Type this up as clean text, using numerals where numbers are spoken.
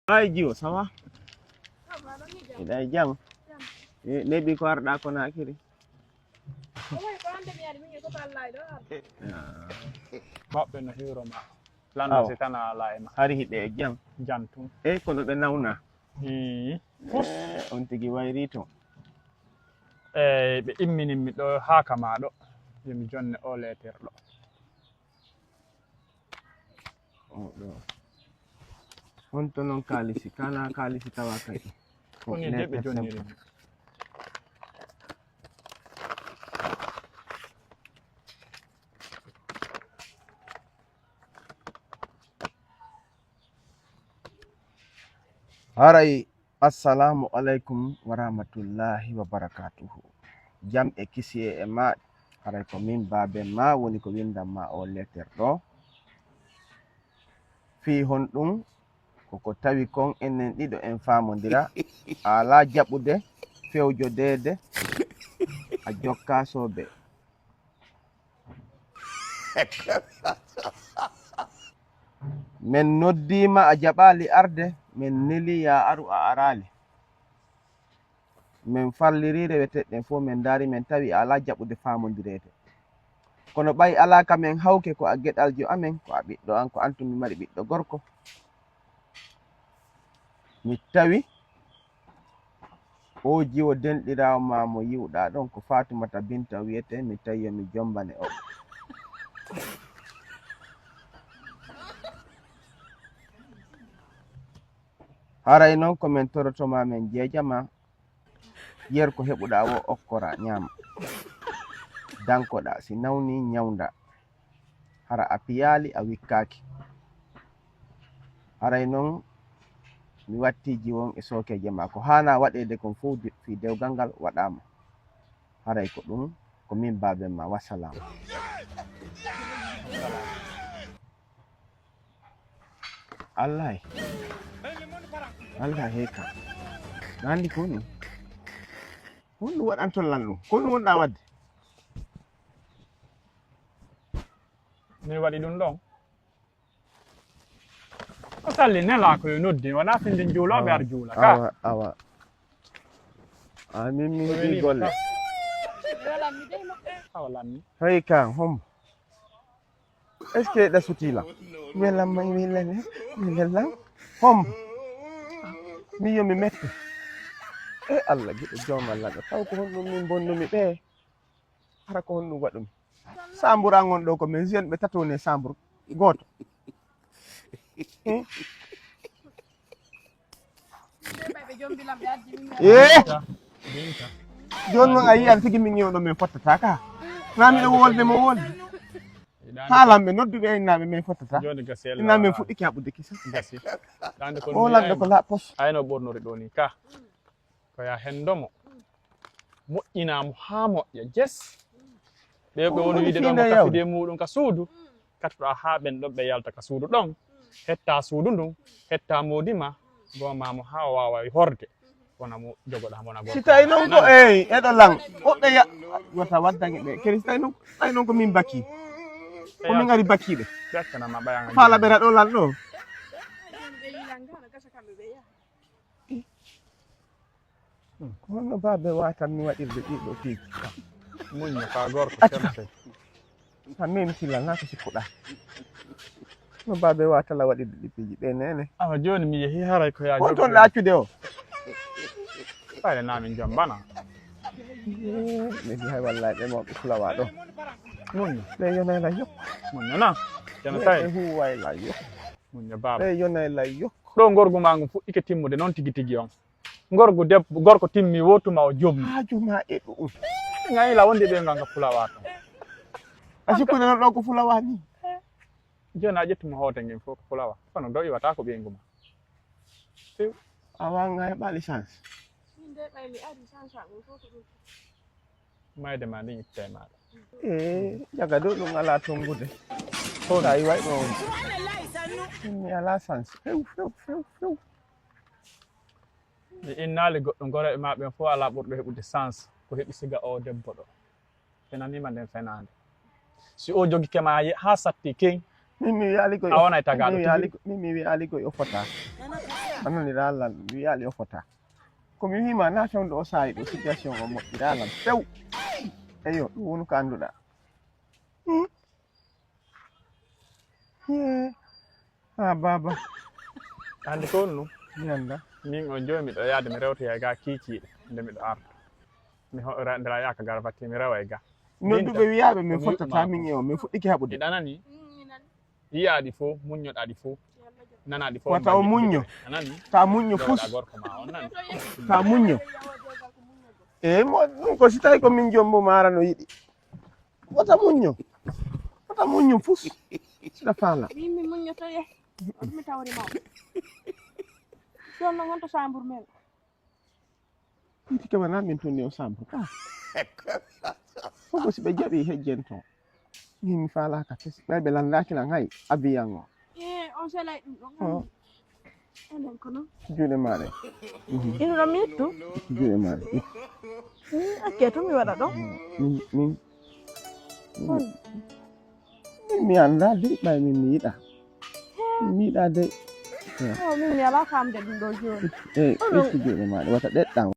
Ay Jiwo, ça va? Ida jam. Nebi ko arɗa ko nakiri. Maɓɓe no hiwroma lando si tan a ala e ma Hari hiɗe e jam jantum kono ɓe nawna fus on tigi wayri to eyyi ɓe immininmi ɗo haaka maɗo yomi jonne o leterɗo ɗo on to noon kalisi kana kalisi tawa kadi koni de ɓe jonnirimi haray assalamu aleykum wa rahmatullahi wa barakatuhu jam e kisi e ma haray ko min babe ma woni ko windam ma o letter ɗo fi hon ɗum koko tawi kon enen ɗiɗo en famodira ala jaɓude fewjo dede a jokka soɓe min noddima a jaɓali arde min neli ya aru a arali min falliri reweteɗen fo min dari min tawi ala jaɓude famodirede kono ɓay alaka min hawke ko a geɗaljo amen ko a ɓiɗɗo an ko antumi mari ɓiɗɗo gorko mi tawi o jiwo denɗirawo ma mo yiwɗa ɗon ko Fatumata Binta wiyete mi tawi yomi jombane o haray noon komin torotoma min jeejama yer ko heɓuɗa wo okkora ñaama dankoɗa si nawni ñawda hara a piyali a wikkaki haray noon mi wattiji won e sokeje ma ko hana waɗede kon fof fi dewgal ngal waɗama haray ko ɗum ko min baben ma wassalam Allah heka nandi ko ni honɗum waɗanto lanɗum ko ɗum wonɗa wadde min waɗi ɗum ɗon o salli nela koyo noddi wona finde juuloɓe ar juula ka awa min mi heeɓi golle awalanni hey kan hom est ce que ɗasutilam welamma wilane welam hom mi yomi mette Allah giɗo jomallah ɗo taw ko honɗum min bonnumi ɓe hara ko honɗum waɗumi sambur an gon ɗo ko min jeune ɓe tatone sambur goto joni noon a yiyan tigi min ñewɗo min fottata ka na miɗo wolde mo wolde haalanɓe nodduɓe innaɓe min fottata inna min fuɗɗiki haɓude kisa o lanɗo ko la pos ayno ɓornori ɗo ni ka koya hendomo moƴƴinamo ha moƴƴa jes ɓe woni wiide ɗon ko kafide muɗum ka suudu kattoɗa ha ɓen ɗon ɓe yalta ka suudu ɗon hetta suudu ndun hetta modima gomamo ha o wawa horde wona mo jogoɗa mona si tawi noon ko eɗo lan woɓɓe wata waddage ɓe kadi si tawi noon ko min bakki komin gari bakkiɓe ɓeccanama ɓayanga faala ɓera ɗo lan ɗo honno babe watanmi waɗirde ɗiɗo tigi muñño ka gorko certe hammi silal na ko sikkuɗa no babe watala waɗirde ɗippiji ɗe nene awa joni mi yeehi haray ko ya on toon ɗa accude o ɓayde namin joom bana mi hay wallahi ɓe mawɓe fulawa ɗo muñño ɓe yonayla yok muñño na jeno tawi ɓe huwayla yok muñño baba ɓe yonayla yok ɗo gorgu ma ngu fuɗɗike timmude noon tigi tigi on gorgu debbo gorko timmi wotuma o jomni haajuma e ɗum ngayila wonde ɓe ganga fulawa ton a sikkude noon ɗo ko fulawa ni joni a ƴettuma hoote ngel fof ko fulawa kono dow iwata ko ɓeygu ma few a wanga heɓa licence mayde ma ndi itte maɗa jaga dow ɗum ala tongude sa yi way ɗo mi ala sens few mi innali goɗɗo goreɓe ma ɓen fof ala ɓurɗo heɓude sens ko heɓi siga o debbo ɗo fenanima nden fenade si o jogi kema ha satti ken min mi wi aligoy a wonay tagaɗo min mi wi aligoy o fota ananiralan wiyaali o fota komi wima na fewdo o saayi ɗo situation o moƴƴiralan few eyo ɗum woni ko annduɗa ha baba hande ko ɗum mi anda min on joni miɗo yaade mi rewtoya ga kiikiiɗe nde miɗo arta ndera yaka gara batti mi rewa e ga nodduɓe wiyaɓe min fottata min e o min fuɗɗiki haɓude ɗi ɗanani yiyaɗi fof muññoɗaɗi fof nanaɗi fof wata o muñño anani ta muñño fus gorko ma on nani ta muñño ɗum ko si tawi ko min jombo mara no yiɗi wata muñño fus siɗa faala mi muññoto ye mi tawri maw jonno gonto chambre men iti kama na min tonni o chambre ka fof si ɓe jaɓi hejjen ton min mi faalaka fes ɓayɓe landakilan hay abiyan o on selay ɗum ɗon enen ko noon juuɗe maɗe inuɗo mi yettu juuɗe maɗe akke to mi waɗa ɗo mi anda de ɓay min mi yiɗa mi yiɗa de min mi ala famde ɗum ɗo joni ƴetti juuɗe maɗe wata ɗeɗɗan